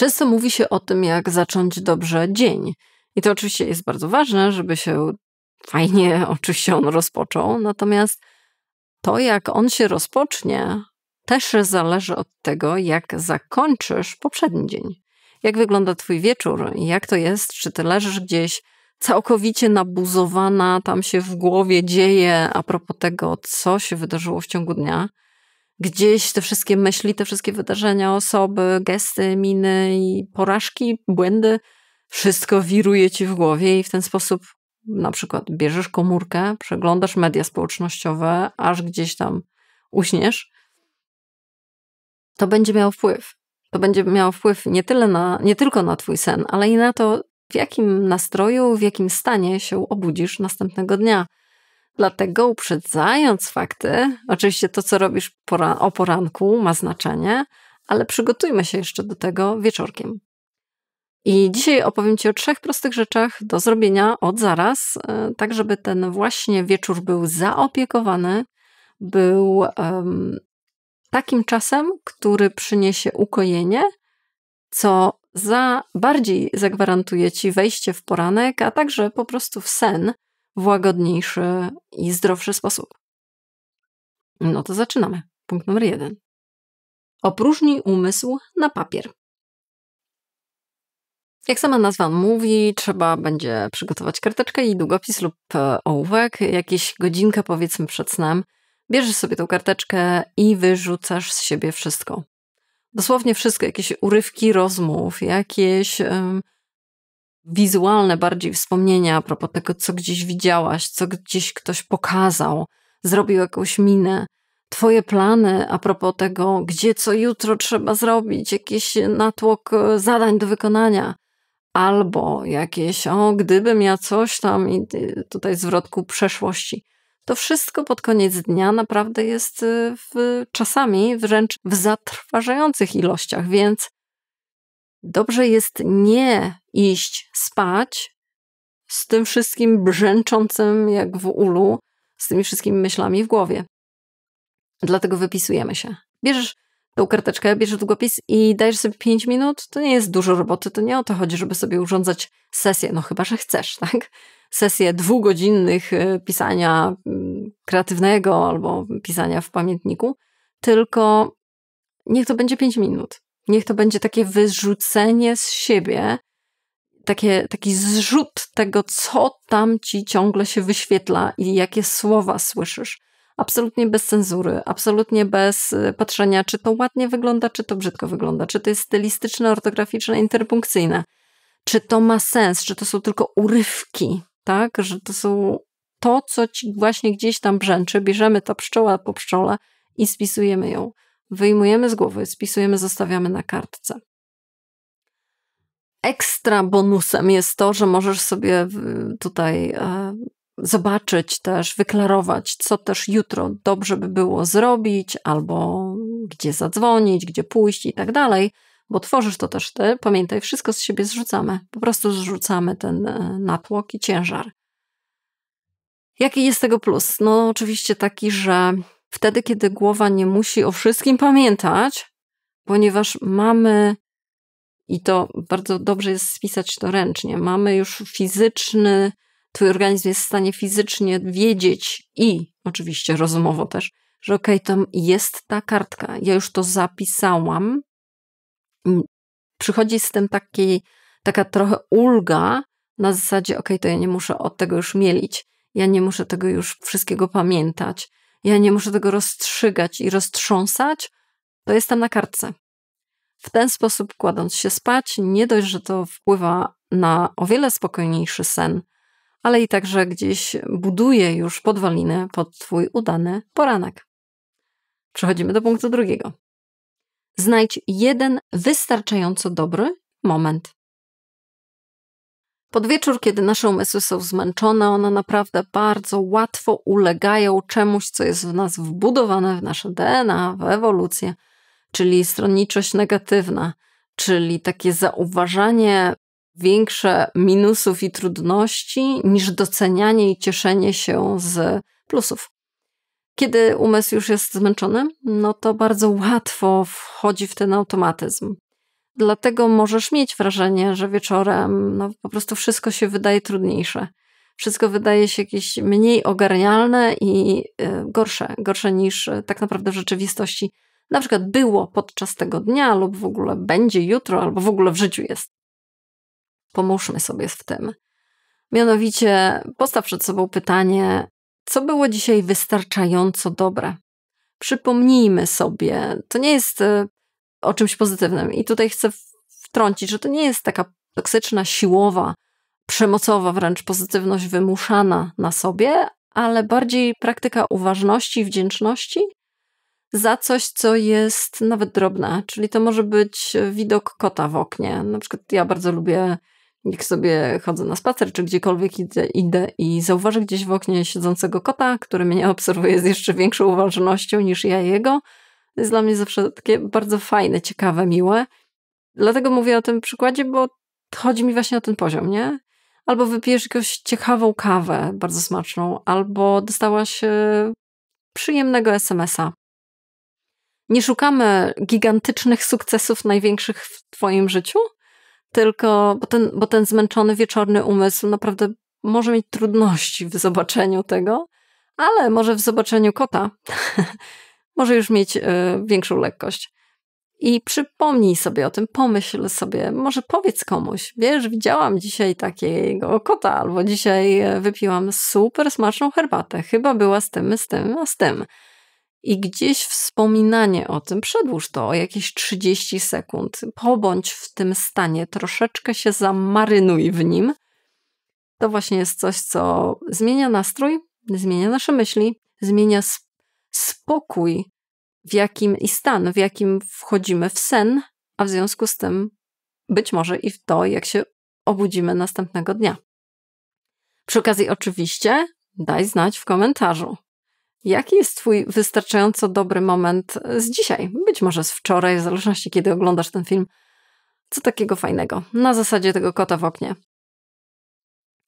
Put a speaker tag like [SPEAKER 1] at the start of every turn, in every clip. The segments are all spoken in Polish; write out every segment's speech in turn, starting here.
[SPEAKER 1] Często mówi się o tym, jak zacząć dobrze dzień. I to oczywiście jest bardzo ważne, żeby się fajnie, oczywiście on rozpoczął. Natomiast to, jak on się rozpocznie, też zależy od tego, jak zakończysz poprzedni dzień. Jak wygląda twój wieczór? Jak to jest? Czy ty leżysz gdzieś całkowicie nabuzowana, tam się w głowie dzieje a propos tego, co się wydarzyło w ciągu dnia? Gdzieś te wszystkie myśli, te wszystkie wydarzenia, osoby, gesty, miny i porażki, błędy, wszystko wiruje ci w głowie i w ten sposób na przykład bierzesz komórkę, przeglądasz media społecznościowe, aż gdzieś tam uśniesz, to będzie miało wpływ. To będzie miało wpływ nie tylko na twój sen, ale i na to, w jakim nastroju, w jakim stanie się obudzisz następnego dnia. Dlatego uprzedzając fakty, oczywiście to, co robisz o poranku ma znaczenie, ale przygotujmy się jeszcze do tego wieczorkiem. I dzisiaj opowiem ci o 3 prostych rzeczach do zrobienia od zaraz, tak żeby ten właśnie wieczór był zaopiekowany, był takim czasem, który przyniesie ukojenie, co bardziej zagwarantuje ci wejście w poranek, a także po prostu w sen w łagodniejszy i zdrowszy sposób. No to zaczynamy. Punkt numer 1. Opróżnij umysł na papier. Jak sama nazwa mówi, trzeba będzie przygotować karteczkę i długopis lub ołówek, jakieś godzinkę powiedzmy przed snem. Bierzesz sobie tą karteczkę i wyrzucasz z siebie wszystko. Dosłownie wszystko, jakieś urywki rozmów, jakieś wizualne bardziej wspomnienia a propos tego, co gdzieś widziałaś, co gdzieś ktoś pokazał, zrobił jakąś minę. Twoje plany a propos tego, gdzie co jutro trzeba zrobić, jakiś natłok zadań do wykonania. Albo jakieś, gdybym ja coś tam i tutaj zwrot ku przeszłości. To wszystko pod koniec dnia naprawdę jest czasami wręcz w zatrważających ilościach, więc dobrze jest nie iść spać z tym wszystkim brzęczącym jak w ulu, z tymi wszystkimi myślami w głowie. Dlatego wypisujemy się. Bierzesz tą karteczkę, bierzesz długopis i dajesz sobie 5 minut. To nie jest dużo roboty, to nie o to chodzi, żeby sobie urządzać sesję, no chyba, że chcesz, tak? Sesję 2-godzinnych pisania kreatywnego albo pisania w pamiętniku, tylko niech to będzie 5 minut. Niech to będzie takie wyrzucenie z siebie, taki zrzut tego, co tam ci ciągle się wyświetla i jakie słowa słyszysz. Absolutnie bez cenzury, absolutnie bez patrzenia, czy to ładnie wygląda, czy to brzydko wygląda, czy to jest stylistyczne, ortograficzne, interpunkcyjne, czy to ma sens, czy to są tylko urywki, tak? Że to są to, co ci właśnie gdzieś tam brzęczy, bierzemy to pszczoła po pszczole i spisujemy ją. Wyjmujemy z głowy, spisujemy, zostawiamy na kartce. Ekstra bonusem jest to, że możesz sobie tutaj zobaczyć też, wyklarować, co też jutro dobrze by było zrobić, albo gdzie zadzwonić, gdzie pójść i tak dalej, bo tworzysz to też ty. Pamiętaj, wszystko z siebie zrzucamy. Po prostu zrzucamy ten natłok i ciężar. Jaki jest tego plus? No oczywiście taki, że wtedy, kiedy głowa nie musi o wszystkim pamiętać, ponieważ mamy, i to bardzo dobrze jest spisać to ręcznie, mamy już twój organizm jest w stanie fizycznie wiedzieć i oczywiście rozumowo też, że okej, tam jest ta kartka, ja już to zapisałam. Przychodzi z tym taka trochę ulga na zasadzie, to ja nie muszę od tego już mielić, ja nie muszę tego już wszystkiego pamiętać, ja nie muszę tego rozstrzygać i roztrząsać, to jest tam na kartce. W ten sposób kładąc się spać, nie dość, że to wpływa na o wiele spokojniejszy sen, ale i także gdzieś buduje już podwaliny pod twój udany poranek. Przechodzimy do punktu 2. Znajdź jeden wystarczająco dobry moment. Pod wieczór, kiedy nasze umysły są zmęczone, one naprawdę bardzo łatwo ulegają czemuś, co jest w nas wbudowane w nasze DNA, w ewolucję, czyli stronniczość negatywna, czyli takie zauważanie większe minusów i trudności niż docenianie i cieszenie się z plusów. Kiedy umysł już jest zmęczony, no to bardzo łatwo wchodzi w ten automatyzm. Dlatego możesz mieć wrażenie, że wieczorem po prostu wszystko się wydaje trudniejsze. Wszystko wydaje się jakieś mniej ogarnialne i gorsze niż tak naprawdę w rzeczywistości na przykład było podczas tego dnia lub w ogóle będzie jutro albo w ogóle w życiu jest. Pomóżmy sobie w tym. Mianowicie postaw przed sobą pytanie, co było dzisiaj wystarczająco dobre? Przypomnijmy sobie, to nie jest o czymś pozytywnym i tutaj chcę wtrącić, że to nie jest taka toksyczna, siłowa, przemocowa wręcz pozytywność wymuszana na sobie, ale bardziej praktyka uważności i wdzięczności za coś, co jest nawet drobne. Czyli to może być widok kota w oknie. Na przykład ja bardzo lubię, jak sobie chodzę na spacer, czy gdziekolwiek idę i zauważę gdzieś w oknie siedzącego kota, który mnie obserwuje z jeszcze większą uważnością niż ja jego. To jest dla mnie zawsze takie bardzo fajne, ciekawe, miłe. Dlatego mówię o tym przykładzie, bo chodzi mi właśnie o ten poziom, nie? Albo wypijesz jakąś ciekawą kawę, bardzo smaczną, albo dostałaś przyjemnego SMS-a. Nie szukamy gigantycznych sukcesów największych w twoim życiu, tylko, bo ten zmęczony wieczorny umysł naprawdę może mieć trudności w zobaczeniu tego, ale może w zobaczeniu kota może już mieć większą lekkość. I przypomnij sobie o tym, pomyśl sobie, może powiedz komuś, wiesz, widziałam dzisiaj takiego kota, albo dzisiaj wypiłam super smaczną herbatę, chyba była z tym, z tym. I gdzieś wspominanie o tym, przedłuż to o jakieś 30 sekund, pobądź w tym stanie, troszeczkę się zamarynuj w nim. To właśnie jest coś, co zmienia nastrój, zmienia nasze myśli, zmienia spokój, w jakim wchodzimy w sen, a w związku z tym być może i w to, jak się obudzimy następnego dnia. Przy okazji oczywiście daj znać w komentarzu, jaki jest twój wystarczająco dobry moment z dzisiaj, być może z wczoraj, w zależności kiedy oglądasz ten film. Co takiego fajnego, na zasadzie tego kota w oknie.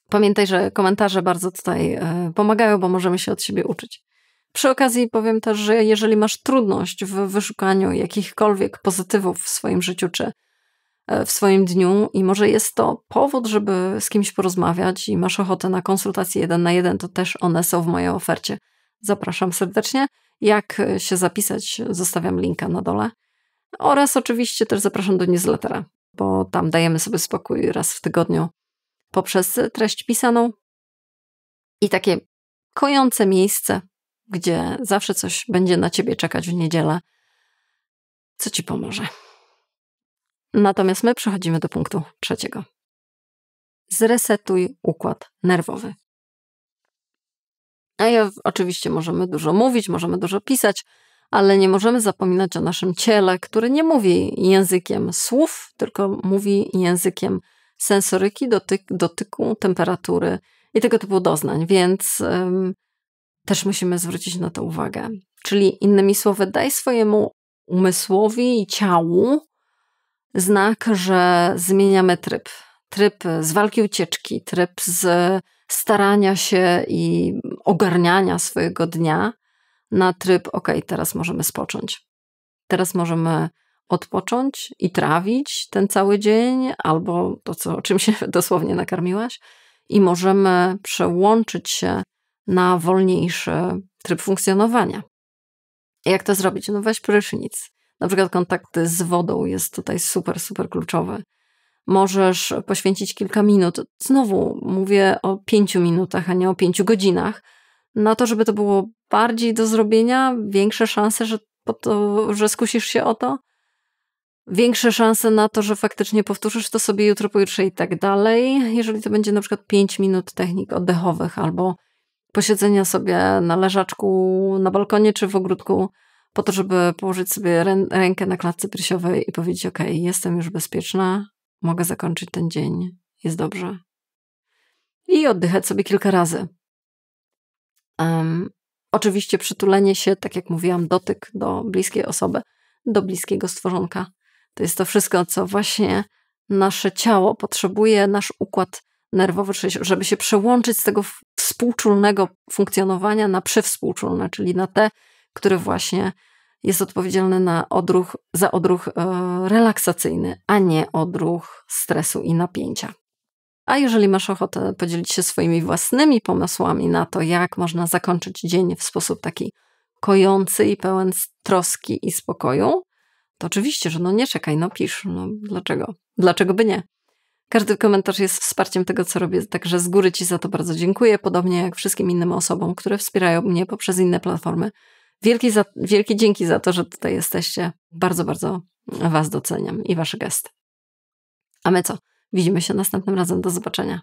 [SPEAKER 1] Pamiętaj, że komentarze bardzo tutaj pomagają, bo możemy się od siebie uczyć. Przy okazji powiem też, że jeżeli masz trudność w wyszukaniu jakichkolwiek pozytywów w swoim życiu czy w swoim dniu i może jest to powód, żeby z kimś porozmawiać i masz ochotę na konsultacje 1 na 1, to też one są w mojej ofercie. Zapraszam serdecznie. Jak się zapisać, zostawiam linka na dole. Oraz oczywiście też zapraszam do newslettera, bo tam dajemy sobie spokój raz w tygodniu poprzez treść pisaną i takie kojące miejsce, gdzie zawsze coś będzie na ciebie czekać w niedzielę, co ci pomoże. Natomiast my przechodzimy do punktu 3. Zresetuj układ nerwowy. Oczywiście możemy dużo mówić, możemy dużo pisać, ale nie możemy zapominać o naszym ciele, które nie mówi językiem słów, tylko mówi językiem sensoryki, dotyku, temperatury i tego typu doznań, więc też musimy zwrócić na to uwagę. Czyli innymi słowy, daj swojemu umysłowi i ciału znak, że zmieniamy tryb. Tryb z walki ucieczki, tryb z starania się i ogarniania swojego dnia na tryb, teraz możemy spocząć. Teraz możemy odpocząć i trawić ten cały dzień, albo to, czym się dosłownie nakarmiłaś, i możemy przełączyć się na wolniejszy tryb funkcjonowania. Jak to zrobić? Weź prysznic. Na przykład kontakty z wodą jest tutaj super, super kluczowy. Możesz poświęcić kilka minut, znowu mówię o 5 minutach, a nie o 5 godzinach, na to, żeby to było bardziej do zrobienia, większe szanse, że skusisz się o to, większe szanse na to, że faktycznie powtórzysz to sobie jutro, pojutrze i tak dalej. Jeżeli to będzie na przykład 5 minut technik oddechowych albo posiedzenia sobie na leżaczku, na balkonie czy w ogródku, po to, żeby położyć sobie rękę na klatce piersiowej i powiedzieć: jestem już bezpieczna, mogę zakończyć ten dzień, jest dobrze. I oddychać sobie kilka razy. Oczywiście przytulenie się, tak jak mówiłam, dotyk do bliskiej osoby, do bliskiego stworzonka. To jest to wszystko, co właśnie nasze ciało potrzebuje, nasz układ nerwowy, żeby się przełączyć z tego współczulnego funkcjonowania na przywspółczulne, czyli na te, które właśnie jest odpowiedzialny za odruch relaksacyjny, a nie odruch stresu i napięcia. A jeżeli masz ochotę podzielić się swoimi własnymi pomysłami na to, jak można zakończyć dzień w sposób taki kojący i pełen troski i spokoju, to oczywiście, że nie czekaj, pisz. Dlaczego? Dlaczego by nie? Każdy komentarz jest wsparciem tego, co robię, także z góry Ci za to bardzo dziękuję, podobnie jak wszystkim innym osobom, które wspierają mnie poprzez inne platformy. Wielkie dzięki za to, że tutaj jesteście. Bardzo, bardzo Was doceniam i Wasze gesty. A my co? Widzimy się następnym razem. Do zobaczenia.